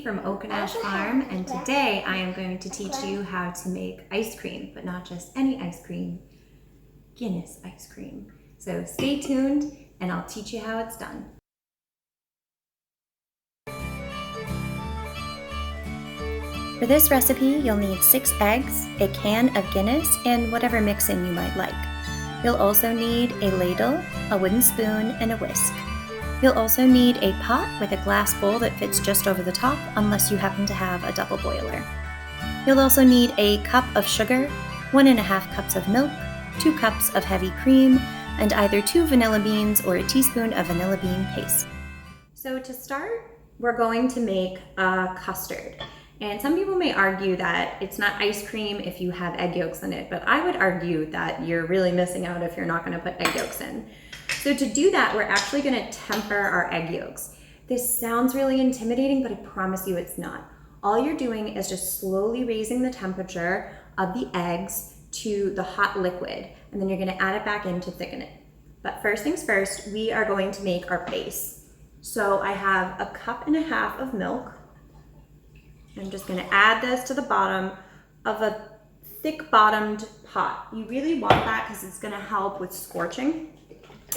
from Oak&Ash Farm, and today I am going to teach you how to make ice cream, but not just any ice cream, Guinness ice cream. So stay tuned and I'll teach you how it's done. For this recipe, you'll need 6 eggs, a can of Guinness, and whatever mix-in you might like. You'll also need a ladle, a wooden spoon, and a whisk. You'll also need a pot with a glass bowl that fits just over the top unless you happen to have a double boiler. You'll also need a cup of sugar, 1½ cups of milk, 2 cups of heavy cream, and either 2 vanilla beans or a teaspoon of vanilla bean paste. So to start, we're going to make a custard. And some people may argue that it's not ice cream if you have egg yolks in it, but I would argue that you're really missing out if you're not going to put egg yolks in. So to do that, we're actually going to temper our egg yolks. This sounds really intimidating, but I promise you it's not. All you're doing is just slowly raising the temperature of the eggs to the hot liquid, and then you're going to add it back in to thicken it. But first things first, we are going to make our base. So I have 1.5 cups of milk. I'm just going to add this to the bottom of a thick bottomed pot. You really want that because it's going to help with scorching.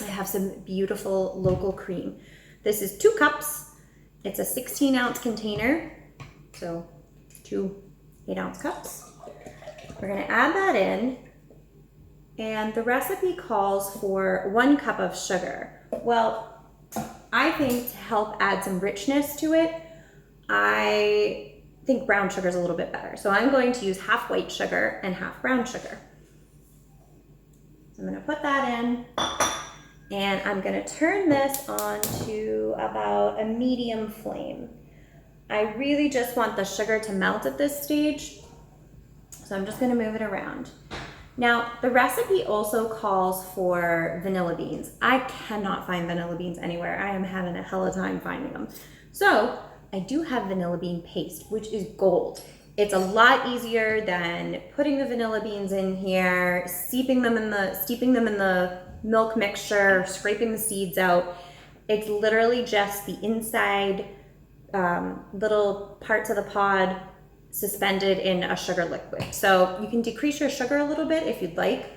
I have some beautiful local cream. This is 2 cups. It's a 16-ounce container, so 2 8-ounce cups. We're going to add that in, and the recipe calls for 1 cup of sugar. Well, I think to help add some richness to it, I think brown sugar is a little bit better. So I'm going to use half white sugar and half brown sugar. So I'm going to put that in, and I'm going to turn this on to about a medium flame. I really just want the sugar to melt at this stage, so I'm just going to move it around. Now, the recipe also calls for vanilla beans. I cannot find vanilla beans anywhere. I am having a hell of a time finding them. So I do have vanilla bean paste, which is gold. It's a lot easier than putting the vanilla beans in here, steeping them in the milk mixture, scraping the seeds out. It's literally just the inside little parts of the pod suspended in a sugar liquid. So you can decrease your sugar a little bit if you'd like,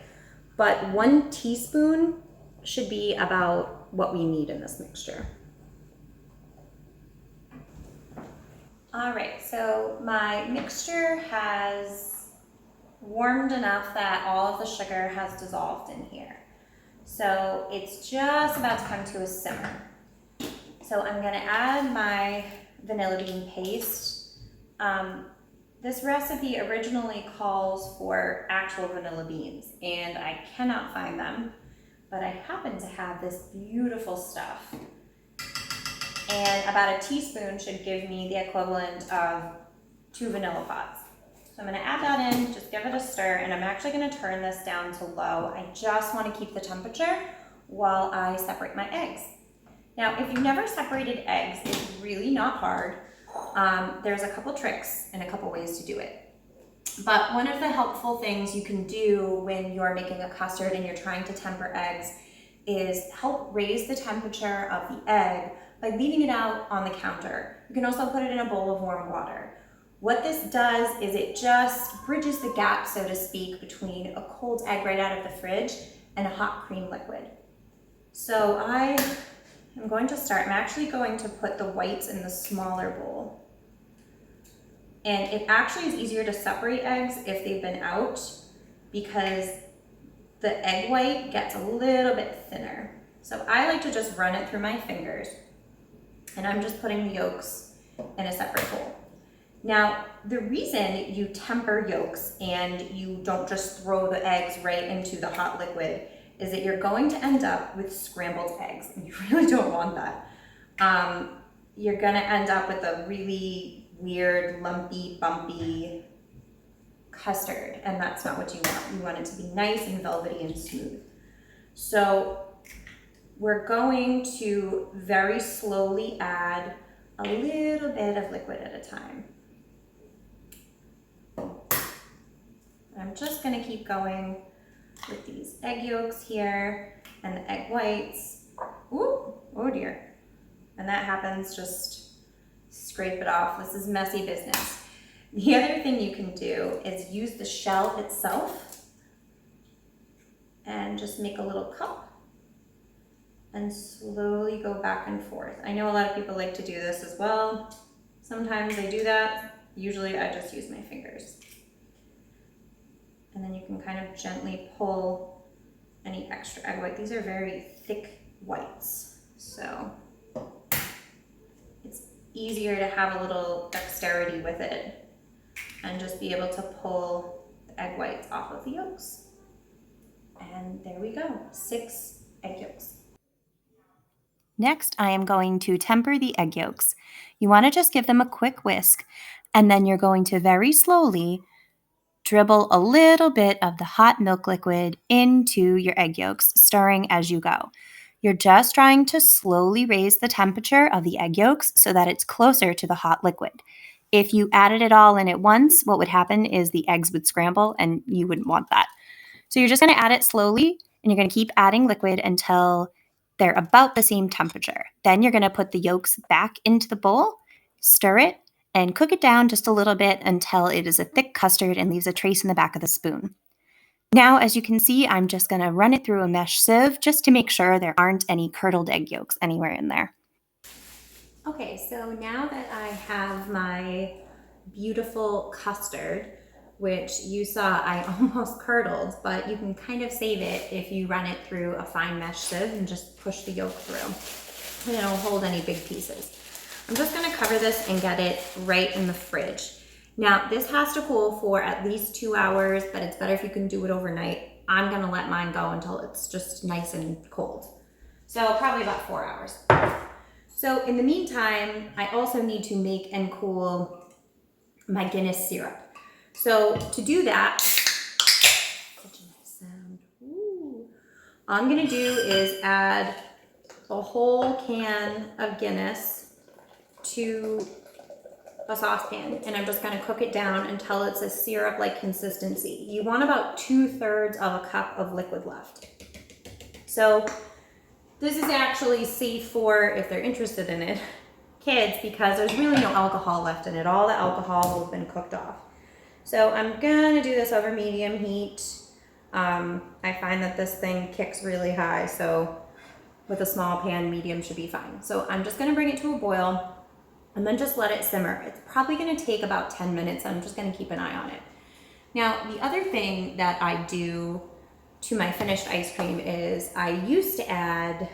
but 1 teaspoon should be about what we need in this mixture. All right, so my mixture has warmed enough that all of the sugar has dissolved in here. So it's just about to come to a simmer. So I'm gonna add my vanilla bean paste. This recipe originally calls for actual vanilla beans, and I cannot find them, but I happen to have this beautiful stuff. And about a teaspoon should give me the equivalent of 2 vanilla pods. So I'm going to add that in, just give it a stir, and I'm actually going to turn this down to low. I just want to keep the temperature while I separate my eggs. Now, if you've never separated eggs, it's really not hard. There's a couple tricks and a couple ways to do it. But one of the helpful things you can do when you're making a custard and you're trying to temper eggs is help raise the temperature of the egg by leaving it out on the counter. You can also put it in a bowl of warm water. What this does is it just bridges the gap, so to speak, between a cold egg right out of the fridge and a hot cream liquid. So I am going to start, I'm actually going to put the whites in the smaller bowl. And it actually is easier to separate eggs if they've been out because the egg white gets a little bit thinner. So I like to just run it through my fingers. And I'm just putting the yolks in a separate bowl. Now, the reason you temper yolks and you don't just throw the eggs right into the hot liquid is that you're going to end up with scrambled eggs, and you really don't want that. You're gonna end up with a really weird, lumpy, bumpy custard, and that's not what you want. You want it to be nice and velvety and smooth. So we're going to very slowly add a little bit of liquid at a time. I'm just going to keep going with these egg yolks here and the egg whites. Ooh, oh dear. And that happens just scrape it off. This is messy business. The other thing you can do is use the shell itself and just make a little cup and slowly go back and forth. I know a lot of people like to do this as well. Sometimes I do that. Usually I just use my fingers. And then you can kind of gently pull any extra egg white. These are very thick whites, so it's easier to have a little dexterity with it and just be able to pull the egg whites off of the yolks. And there we go, 6 egg yolks. Next, I am going to temper the egg yolks. You want to just give them a quick whisk, and then you're going to very slowly dribble a little bit of the hot milk liquid into your egg yolks, stirring as you go. You're just trying to slowly raise the temperature of the egg yolks so that it's closer to the hot liquid. If you added it all in at once, what would happen is the eggs would scramble, and you wouldn't want that. So you're just going to add it slowly, and you're going to keep adding liquid until they're about the same temperature. Then you're going to put the yolks back into the bowl, stir it, and cook it down just a little bit until it is a thick custard and leaves a trace in the back of the spoon. Now, as you can see, I'm just going to run it through a mesh sieve just to make sure there aren't any curdled egg yolks anywhere in there. Okay, so now that I have my beautiful custard, which you saw I almost curdled, but you can kind of save it if you run it through a fine mesh sieve and just push the yolk through. And it won't hold any big pieces. I'm just gonna cover this and get it right in the fridge. Now, this has to cool for at least 2 hours, but it's better if you can do it overnight. I'm gonna let mine go until it's just nice and cold. So probably about 4 hours. So in the meantime, I also need to make and cool my Guinness syrup. So to do that, such a nice sound. Ooh. All I'm gonna do is add a whole can of Guinness to a saucepan, and I'm just gonna cook it down until it's a syrup-like consistency. You want about 2/3 of a cup of liquid left. So this is actually safe for, if they're interested in it, kids, because there's really no alcohol left in it. All the alcohol will have been cooked off. So I'm gonna do this over medium heat. I find that this thing kicks really high, so with a small pan, medium should be fine. So I'm just gonna bring it to a boil and then just let it simmer. It's probably gonna take about 10 minutes. I'm just gonna keep an eye on it. Now, the other thing that I do to my finished ice cream is I used to add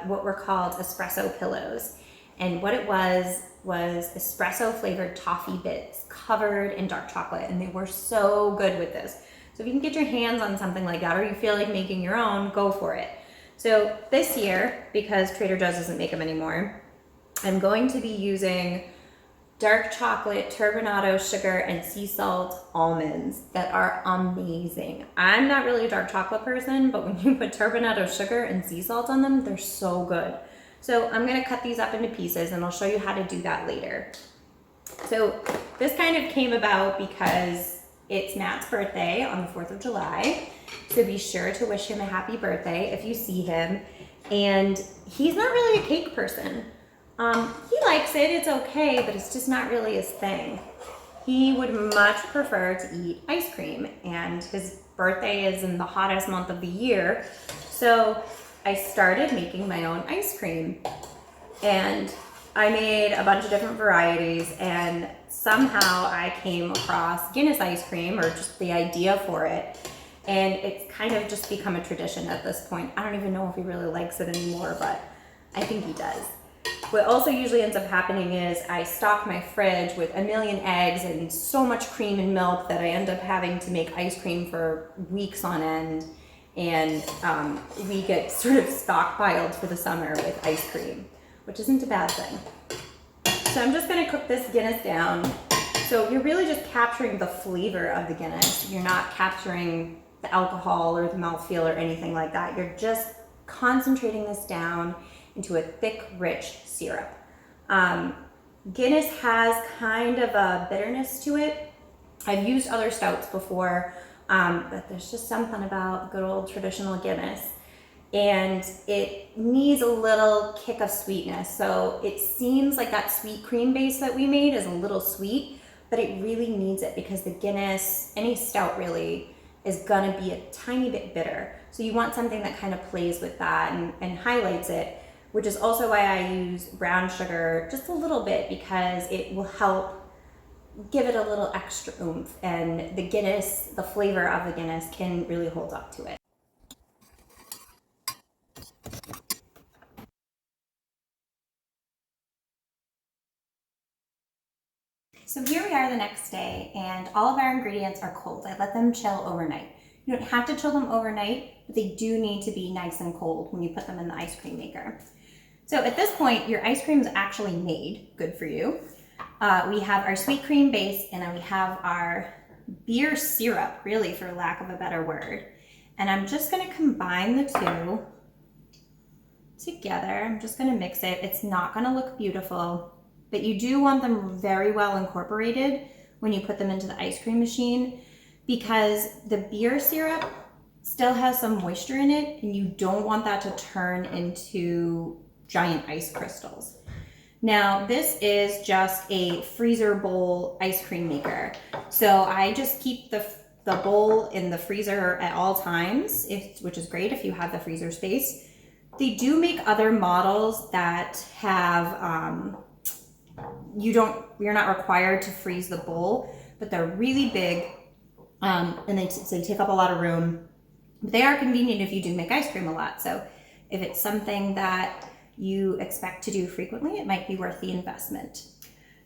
what were called espresso pillows. And what it was espresso flavored toffee bits covered in dark chocolate, and they were so good with this. So if you can get your hands on something like that, or you feel like making your own, go for it. So this year, because Trader Joe's doesn't make them anymore, I'm going to be using dark chocolate, turbinado sugar, and sea salt almonds that are amazing. I'm not really a dark chocolate person, but when you put turbinado sugar and sea salt on them, they're so good. So I'm gonna cut these up into pieces, and I'll show you how to do that later. So this kind of came about because it's Matt's birthday on the 4th of July. So be sure to wish him a happy birthday if you see him. And he's not really a cake person. He likes it, it's okay, but it's just not really his thing. He would much prefer to eat ice cream, and his birthday is in the hottest month of the year. So I started making my own ice cream, and I made a bunch of different varieties, and somehow I came across Guinness Ice Cream, or just the idea for it, and it's kind of just become a tradition at this point. I don't even know if he really likes it anymore, but I think he does. What also usually ends up happening is I stock my fridge with a million eggs and so much cream and milk that I end up having to make ice cream for weeks on end, and we get sort of stockpiled for the summer with ice cream, which isn't a bad thing. So I'm just gonna cook this Guinness down. So you're really just capturing the flavor of the Guinness. You're not capturing the alcohol or the mouthfeel or anything like that. You're just concentrating this down into a thick, rich syrup. Guinness has kind of a bitterness to it. I've used other stouts before, but there's just something about good old traditional Guinness. and it needs a little kick of sweetness. So it seems like that sweet cream base that we made is a little sweet, but it really needs it because the Guinness, any stout really, is gonna be a tiny bit bitter. So you want something that kind of plays with that and highlights it, which is also why I use brown sugar just a little bit, because it will help give it a little extra oomph, and the Guinness, the flavor of the Guinness can really hold up to it. So here we are the next day, and all of our ingredients are cold. I let them chill overnight. You don't have to chill them overnight, but they do need to be nice and cold when you put them in the ice cream maker. So at this point, your ice cream is actually made, good for you. We have our sweet cream base, and then we have our beer syrup, really, for lack of a better word. And I'm just gonna combine the two together. I'm just gonna mix it. It's not gonna look beautiful, but you do want them very well incorporated when you put them into the ice cream machine, because the beer syrup still has some moisture in it, and you don't want that to turn into giant ice crystals. Now, this is just a freezer bowl ice cream maker. So I just keep the bowl in the freezer at all times, which is great if you have the freezer space. They do make other models that have, you're not required to freeze the bowl, but they're really big, and they take up a lot of room. But they are convenient if you do make ice cream a lot. So if it's something that you expect to do frequently, it might be worth the investment.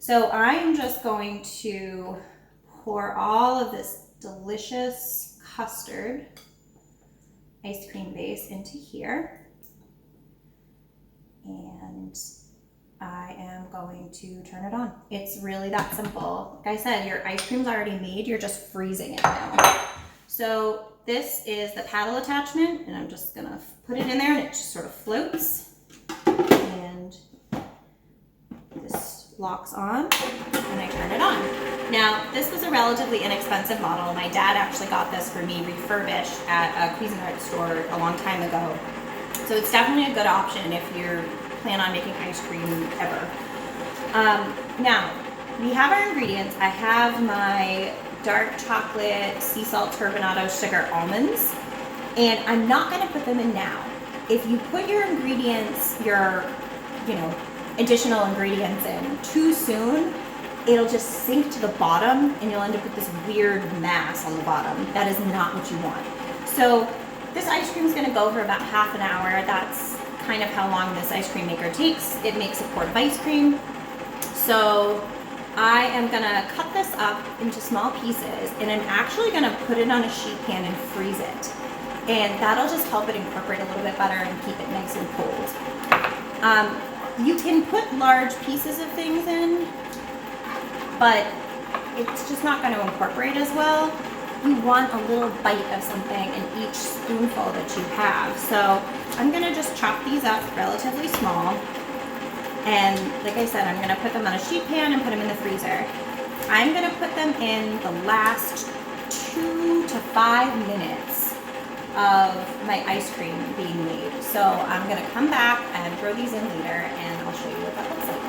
So I'm just going to pour all of this delicious custard ice cream base into here. And I am going to turn it on. It's really that simple. Like I said, your ice cream's already made, you're just freezing it now. So this is the paddle attachment, and I'm just gonna put it in there, and it just sort of floats. And this locks on, and I turn it on. Now, this was a relatively inexpensive model. My dad actually got this for me refurbished at a Cuisinart store a long time ago. So it's definitely a good option if you're plan on making ice cream ever. Now, we have our ingredients. I have my dark chocolate sea salt turbinado sugar almonds, and I'm not gonna put them in now. If you put your ingredients, your additional ingredients in too soon, it'll just sink to the bottom, and you'll end up with this weird mass on the bottom. That is not what you want. So this ice cream is gonna go for about half an hour. That's kind of how long this ice cream maker takes. It makes a quart of ice cream. So I am gonna cut this up into small pieces, and I'm actually gonna put it on a sheet pan and freeze it. And that'll just help it incorporate a little bit better and keep it nice and cold. You can put large pieces of things in, but it's just not gonna incorporate as well. You want a little bite of something in each spoonful that you have. So I'm gonna just chop these up relatively small. And like I said, I'm gonna put them on a sheet pan and put them in the freezer. I'm gonna put them in the last 2 to 5 minutes of my ice cream being made. So I'm gonna come back and throw these in later, and I'll show you what that looks like.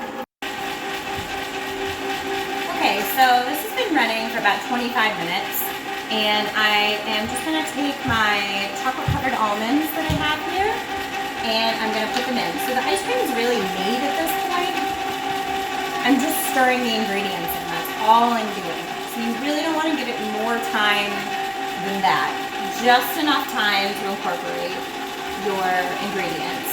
Okay, so this has been running for about 25 minutes. And I am just gonna take my chocolate covered almonds that I have here, and I'm gonna put them in. So the ice cream is really made at this point. I'm just stirring the ingredients in, that's all I'm doing. So you really don't wanna give it more time than that. Just enough time to incorporate your ingredients.